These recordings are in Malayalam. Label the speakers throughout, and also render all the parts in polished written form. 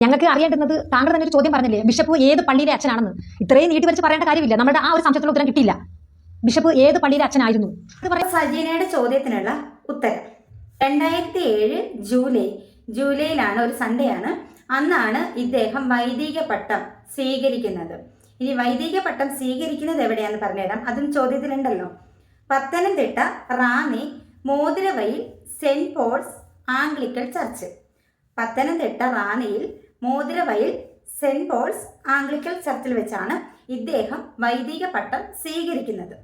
Speaker 1: ഞങ്ങൾക്ക് അറിയേണ്ടുന്നത് താങ്കൾ തന്നെ ഒരു ചോദ്യം പറഞ്ഞില്ലേ, ബിഷപ്പ് ഏത് പള്ളിയിലെ അച്ഛനാണെന്ന്. ഇത്രയും നീട്ടി വരച്ച് പറയേണ്ട കാര്യമില്ല, നമ്മുടെ ആ ഒരു സംശയത്തിനുള്ള ഉത്തരം കിട്ടിയില്ല. ബിഷപ്പ് ഏത് പള്ളിയിലെ അച്ഛനായിരുന്നു?
Speaker 2: സജീനയുടെ ചോദ്യത്തിനുള്ള ഉത്തരം 2007 ജൂലൈയിലാണ്, ഒരു സൺഡേ ആണ്. അന്നാണ് ഇദ്ദേഹം വൈദിക പട്ടം സ്വീകരിക്കുന്നത്. ഇനി വൈദിക പട്ടം സ്വീകരിക്കുന്നത് എവിടെയാന്ന് പറഞ്ഞുതരാം, അതും ചോദ്യത്തിലുണ്ടല്ലോ. പത്തനംതിട്ട റാന്നി മോതിരവയിൽ Saint Paul's Anglican church. Pathanamthitta റാന്നിയിൽ മോതിരവയിൽ സെന്റ് പോൾസ് ആംഗ്ലിക്കൽ ചർച്ചിൽ വെച്ചാണ് ഇദ്ദേഹം വൈദിക പട്ടം സ്വീകരിക്കുന്നത്.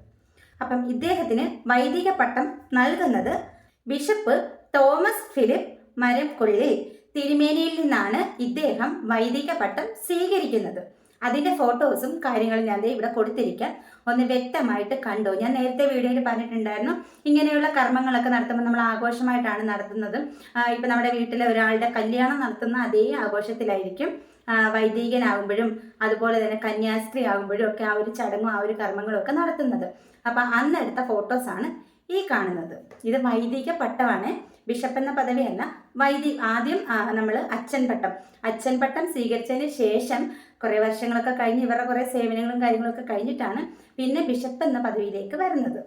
Speaker 2: അപ്പം ഇദ്ദേഹത്തിന് വൈദിക പട്ടം നൽകുന്നത് ബിഷപ്പ് തോമസ് ഫിലിപ്പ് മരംകൊള്ളിൽ തിരുമേനിയിൽ നിന്നാണ് ഇദ്ദേഹം വൈദിക പട്ടം സ്വീകരിക്കുന്നത്. അതിൻ്റെ ഫോട്ടോസും കാര്യങ്ങളും ഞാൻ ഇവിടെ കൊടുത്തിരിക്കാം, ഒന്ന് വ്യക്തമായിട്ട് കണ്ടോ. ഞാൻ നേരത്തെ വീഡിയോയിൽ പറഞ്ഞിട്ടുണ്ടായിരുന്നു, ഇങ്ങനെയുള്ള കർമ്മങ്ങളൊക്കെ നടത്തുമ്പോൾ നമ്മൾ ആഘോഷമായിട്ടാണ് നടത്തുന്നത്. ഇപ്പം നമ്മുടെ വീട്ടിലെ ഒരാളുടെ കല്യാണം നടത്തുന്ന അതേ ആഘോഷത്തിലായിരിക്കും വൈദികനാകുമ്പോഴും അതുപോലെ തന്നെ കന്യാസ്ത്രീ ആകുമ്പോഴും ഒക്കെ ആ ഒരു ചടങ്ങും ആ ഒരു കർമ്മങ്ങളും ഒക്കെ നടത്തുന്നത്. അപ്പം അന്നെടുത്ത ഫോട്ടോസാണ് ഈ കാണുന്നത്. ഇത് വൈദിക പട്ടമാണ്, ബിഷപ്പ് എന്ന പദവിയല്ല. ആദ്യം നമ്മൾ അച്ഛൻ പട്ടം സ്വീകരിച്ചതിന് ശേഷം കുറേ വർഷങ്ങളൊക്കെ കഴിഞ്ഞ് ഇവരുടെ കുറേ സേവനങ്ങളും കാര്യങ്ങളൊക്കെ കഴിഞ്ഞിട്ടാണ് പിന്നെ ബിഷപ്പ് എന്ന പദവിയിലേക്ക് വരുന്നത്.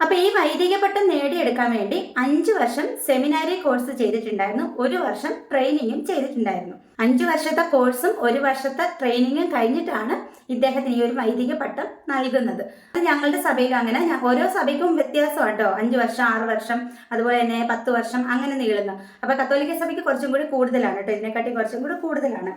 Speaker 2: അപ്പോൾ ഈ വൈദിക പട്ടം നേടിയെടുക്കാൻ വേണ്ടി 5 വർഷം സെമിനാരി കോഴ്സ് ചെയ്തിട്ടുണ്ടായിരുന്നു, 1 വർഷം ട്രെയിനിങ്ങും ചെയ്തിട്ടുണ്ടായിരുന്നു. 5 വർഷത്തെ കോഴ്സും 1 വർഷത്തെ ട്രെയിനിങ്ങും കഴിഞ്ഞിട്ടാണ് ഇദ്ദേഹത്തിന് ഈ ഒരു വൈദിക പട്ടം നൽകുന്നത്. അത് ഞങ്ങളുടെ സഭയിലും അങ്ങനെ, ഓരോ സഭയ്ക്കും വ്യത്യാസം കേട്ടോ. 5 വർഷം, 6 വർഷം, അതുപോലെ തന്നെ 10 വർഷം അങ്ങനെ നീളുന്നു. അപ്പോൾ കത്തോലിക്ക സഭയ്ക്ക് കുറച്ചും കൂടി കൂടുതലാണ് കേട്ടോ, ഇതിനെക്കാട്ടി കുറച്ചും കൂടി കൂടുതലാണ്.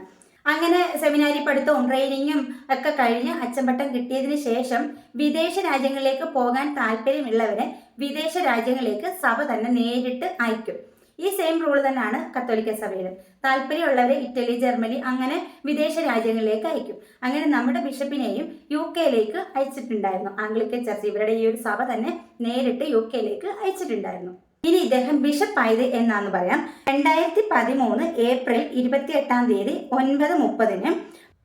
Speaker 2: അങ്ങനെ സെമിനാരി പഠിത്തവും ട്രെയിനിങ്ങും ഒക്കെ കഴിഞ്ഞ് അച്ചൻപട്ടം കിട്ടിയതിന് ശേഷം വിദേശ രാജ്യങ്ങളിലേക്ക് പോകാൻ താല്പര്യമുള്ളവരെ വിദേശ രാജ്യങ്ങളിലേക്ക് സഭ തന്നെ നേരിട്ട് അയക്കും. ഈ സെയിം റൂൾ തന്നെയാണ് കത്തോലിക്ക സഭയിൽ. താല്പര്യമുള്ളവരെ ഇറ്റലി, ജർമ്മനി അങ്ങനെ വിദേശ രാജ്യങ്ങളിലേക്ക് അയക്കും. അങ്ങനെ നമ്മുടെ ബിഷപ്പിനെയും UK അയച്ചിട്ടുണ്ടായിരുന്നു. ആംഗ്ലിക്കൻ ചർച്ച്, ഇവരുടെ ഈ ഒരു സഭ തന്നെ നേരിട്ട് UK അയച്ചിട്ടുണ്ടായിരുന്നു. ഇനി ഇദ്ദേഹം ബിഷപ്പായത് എന്നാന്ന് പറയാം. 2013 April 28 9:30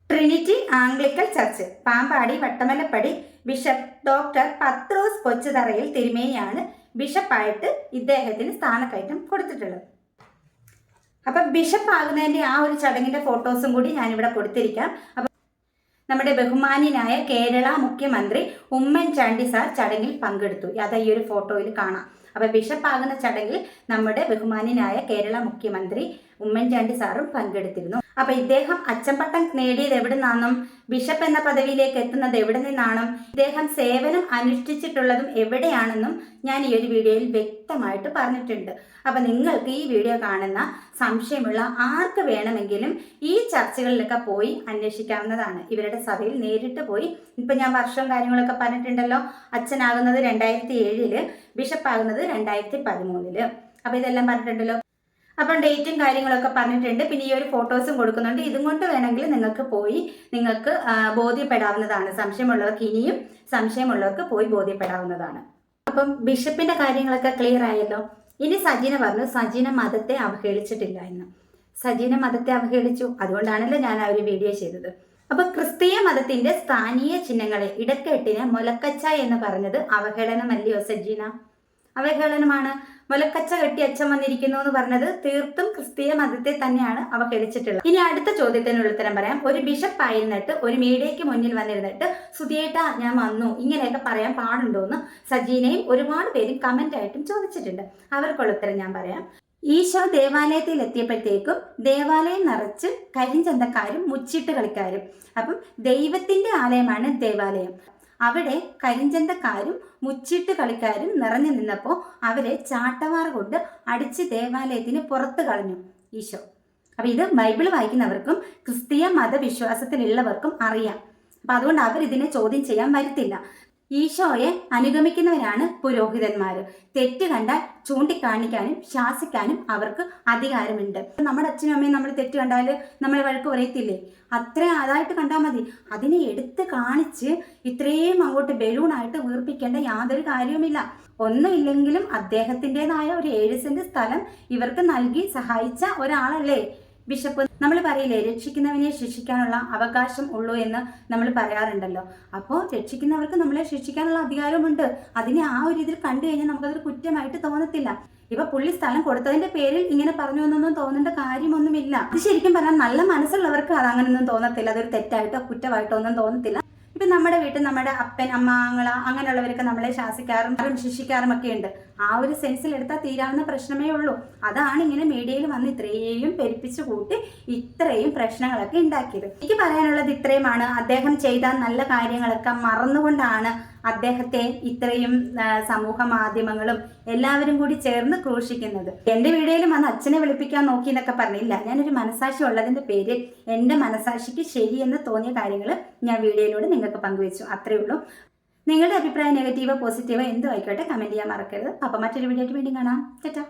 Speaker 2: Trinity Anglican church Pampady Vattamalappadi bishop doctor Pathrose Kochutharayil തിരുമേനിയാണ് ബിഷപ്പായിട്ട് ഇദ്ദേഹത്തിന് സ്ഥാനക്കയറ്റം കൊടുത്തിട്ടുള്ളത്. അപ്പം ബിഷപ്പ് ആകുന്നതിൻ്റെ ആ ഒരു ചടങ്ങിൻ്റെ ഫോട്ടോസും കൂടി ഞാനിവിടെ കൊടുത്തിരിക്കാം. അപ്പം നമ്മുടെ ബഹുമാന്യനായ കേരള മുഖ്യമന്ത്രി ഉമ്മൻചാണ്ടി സാർ ചടങ്ങിൽ പങ്കെടുത്തു. അത് ഈ ഒരു ഫോട്ടോയിൽ കാണാം. അപ്പോൾ ബിഷപ്പ് ആകുന്ന ചടങ്ങിൽ നമ്മുടെ ബഹുമാന്യനായ കേരള മുഖ്യമന്ത്രി ഉമ്മൻചാണ്ടി സാറും പങ്കെടുത്തിരുന്നു. അപ്പോൾ ഇദ്ദേഹം അച്ചൻപട്ടം നേടിയത് എവിടെ നിന്നാണെന്നും ബിഷപ്പ് എന്ന പദവിയിലേക്ക് എത്തുന്നത് എവിടെ നിന്നാണെന്നും ഇദ്ദേഹം സേവനം അനുഷ്ഠിച്ചിട്ടുള്ളതും എവിടെയാണെന്നും ഞാൻ ഈ ഒരു വീഡിയോയിൽ വ്യക്തമായിട്ട് പറഞ്ഞിട്ടുണ്ട്. അപ്പോൾ നിങ്ങൾക്ക് ഈ വീഡിയോ കാണുന്ന സംശയമുള്ള ആർക്ക് വേണമെങ്കിലും ഈ ചർച്ചകളിലൊക്കെ പോയി അന്വേഷിക്കാവുന്നതാണ്. ഇവരുടെ സഭയിൽ നേരിട്ട് പോയി, ഇപ്പം ഞാൻ വർഷവും കാര്യങ്ങളൊക്കെ പറഞ്ഞിട്ടുണ്ടല്ലോ. അച്ഛനാകുന്നത് 2007, ബിഷപ്പ് ആകുന്നത് 2013. അപ്പോൾ ഇതെല്ലാം പറഞ്ഞിട്ടുണ്ടല്ലോ. അപ്പം ഡേറ്റും കാര്യങ്ങളൊക്കെ പറഞ്ഞിട്ടുണ്ട്. പിന്നെ ഈ ഒരു ഫോട്ടോസും കൊടുക്കുന്നുണ്ട്. ഇതും കൊണ്ട് വേണമെങ്കിൽ നിങ്ങൾക്ക് ബോധ്യപ്പെടാവുന്നതാണ്. സംശയമുള്ളവർക്ക് ഇനിയും സംശയമുള്ളവർക്ക് പോയി ബോധ്യപ്പെടാവുന്നതാണ്. അപ്പം ബിഷപ്പിന്റെ കാര്യങ്ങളൊക്കെ ക്ലിയർ ആയല്ലോ. ഇനി സജീന പറഞ്ഞു സജീന മതത്തെ അവഹേളിച്ചിട്ടില്ല എന്ന്. സജീന മതത്തെ അവഹേളിച്ചു, അതുകൊണ്ടാണല്ലോ ഞാൻ ആ ഒരു വീഡിയോ ചെയ്തത്. അപ്പൊ ക്രിസ്തീയ മതത്തിന്റെ സ്ഥാനീയ ചിഹ്നങ്ങളെ ഇടക്കെട്ടിന് മുലക്കച്ച എന്ന് പറഞ്ഞത് അവഹേളനമല്ലയോ സജീന? അവഹേളനമാണ്. മുലക്കച്ച കെട്ടി അച്ഛൻ വന്നിരിക്കുന്നു എന്ന് പറഞ്ഞത് തീർത്തും ക്രിസ്തീയ മതത്തെ തന്നെയാണ് അവഹേളിച്ചിട്ടുള്ളത്. ഇനി അടുത്ത ചോദ്യത്തിനുള്ള ഉത്തരം പറയാം. ഒരു ബിഷപ്പ് ആയിരുന്നിട്ട് ഒരു മീഡിയയ്ക്ക് മുന്നിൽ വന്നിരുന്നിട്ട് സുധിയേട്ടാ ഞാൻ വന്നു ഇങ്ങനെയൊക്കെ പറയാൻ പാടുണ്ടോ എന്ന് സജീനയും ഒരുപാട് പേരും കമന്റ് ആയിട്ടും ചോദിച്ചിട്ടുണ്ട്. അവർക്കുള്ള ഉത്തരം ഞാൻ പറയാം. ഈശോ ദേവാലയത്തിൽ എത്തിയപ്പോഴത്തേക്കും ദേവാലയം നിറച്ച് കരിഞ്ചന്തക്കാരും മുച്ചിട്ട് കളിക്കാരും. അപ്പം ദൈവത്തിന്റെ ആലയമാണ് ദേവാലയം. അവിടെ കരിഞ്ചന്തക്കാരും മുച്ചിട്ട് കളിക്കാരും നിറഞ്ഞു നിന്നപ്പോൾ അവരെ ചാട്ടവാർ കൊണ്ട് അടിച്ച് ദേവാലയത്തിന് പുറത്ത് കളഞ്ഞു ഈശോ. അപ്പം ഇത് ബൈബിൾ വായിക്കുന്നവർക്കും ക്രിസ്തീയ മതവിശ്വാസത്തിലുള്ളവർക്കും അറിയാം. അപ്പം അതുകൊണ്ട് അവരിതിനെ ചോദ്യം ചെയ്യാൻ വരുത്തില്ല. ഈശോയെ അനുഗമിക്കുന്നവരാണ് പുരോഹിതന്മാർ. തെറ്റ് കണ്ടാൽ ചൂണ്ടിക്കാണിക്കാനും ശാസിക്കാനും അവർക്ക് അധികാരമുണ്ട്. നമ്മുടെ അച്ഛനും അമ്മയും നമ്മൾ തെറ്റ് കണ്ടാൽ നമ്മളെ വഴക്ക് പറയത്തില്ലേ? അതായിട്ട് കണ്ടാൽ മതി. അതിനെ എടുത്ത് കാണിച്ച് ഇത്രയും അങ്ങോട്ട് ബലൂണായിട്ട് വീർപ്പിക്കേണ്ട യാതൊരു കാര്യവുമില്ല. ഒന്നുമില്ലെങ്കിലും അദ്ദേഹത്തിൻ്റെതായ ഒരു 7 സെന്റ് സ്ഥലം ഇവർക്ക് നൽകി സഹായിച്ച ഒരാളല്ലേ ബിഷപ്പ്. നമ്മൾ പറയില്ലേ രക്ഷിക്കുന്നവനെ ശിക്ഷിക്കാനുള്ള അവകാശം ഉള്ളൂ എന്ന് നമ്മൾ പറയാറുണ്ടല്ലോ. അപ്പോൾ രക്ഷിക്കുന്നവർക്ക് നമ്മളെ ശിക്ഷിക്കാനുള്ള അധികാരമുണ്ട്. അതിനെ ആ ഒരു രീതിയിൽ കണ്ടു കഴിഞ്ഞാൽ നമുക്കതൊരു കുറ്റമായിട്ട് തോന്നത്തില്ല. ഇപ്പൊ പുള്ളി സ്ഥലം കൊടുത്തതിന്റെ പേരിൽ ഇങ്ങനെ പറഞ്ഞു എന്നൊന്നും തോന്നേണ്ട കാര്യമൊന്നുമില്ല. ഇത് ശരിക്കും പറഞ്ഞാൽ നല്ല മനസ്സുള്ളവർക്ക് അത് അങ്ങനെയൊന്നും തോന്നത്തില്ല, അതൊരു തെറ്റായിട്ടോ കുറ്റമായിട്ടോ ഒന്നും തോന്നത്തില്ല. ഇപ്പം നമ്മുടെ വീട്ടിൽ നമ്മുടെ അപ്പൻ അമ്മ ആങ്ങള അങ്ങനെയുള്ളവരൊക്കെ നമ്മളെ ശാസിക്കാറും ശിക്ഷിക്കാറും ഒക്കെ ഉണ്ട്. ആ ഒരു സെൻസിൽ എടുത്താൽ തീരാവുന്ന പ്രശ്നമേ ഉള്ളൂ. അതാണ് ഇങ്ങനെ മീഡിയയിൽ വന്ന് ഇത്രയും പെരുപ്പിച്ചു കൂട്ടി ഇത്രയും പ്രശ്നങ്ങളൊക്കെ ഉണ്ടാക്കിയത്. എനിക്ക് പറയാനുള്ളത് ഇത്രയുമാണ്. അദ്ദേഹം ചെയ്ത നല്ല കാര്യങ്ങളൊക്കെ മറന്നുകൊണ്ടാണ് അദ്ദേഹത്തെ ഇത്രയും സമൂഹ മാധ്യമങ്ങളും എല്ലാവരും കൂടി ചേർന്ന് ക്രൂശിക്കുന്നത്. എൻ്റെ വീഡിയോയിൽ വന്ന് അച്ഛനെ വിളിപ്പിക്കാൻ നോക്കി എന്നൊക്കെ പറഞ്ഞില്ല. ഞാനൊരു മനസാക്ഷി ഉള്ളതിൻ്റെ പേരിൽ എൻ്റെ മനസാക്ഷിക്ക് ശരിയെന്ന് തോന്നിയ കാര്യങ്ങൾ ഞാൻ വീഡിയോയിലൂടെ നിങ്ങൾക്ക് പങ്കുവെച്ചു, അത്രയേ ഉള്ളൂ. നിങ്ങളുടെ അഭിപ്രായം നെഗറ്റീവോ പോസിറ്റീവോ എന്തോ ആയിക്കോട്ടെ കമൻറ്റ് ചെയ്യാൻ മറക്കരുത്. അപ്പോൾ മറ്റൊരു വീഡിയോ ആയിട്ട് വീണ്ടും കാണാം. ടാറ്റാ.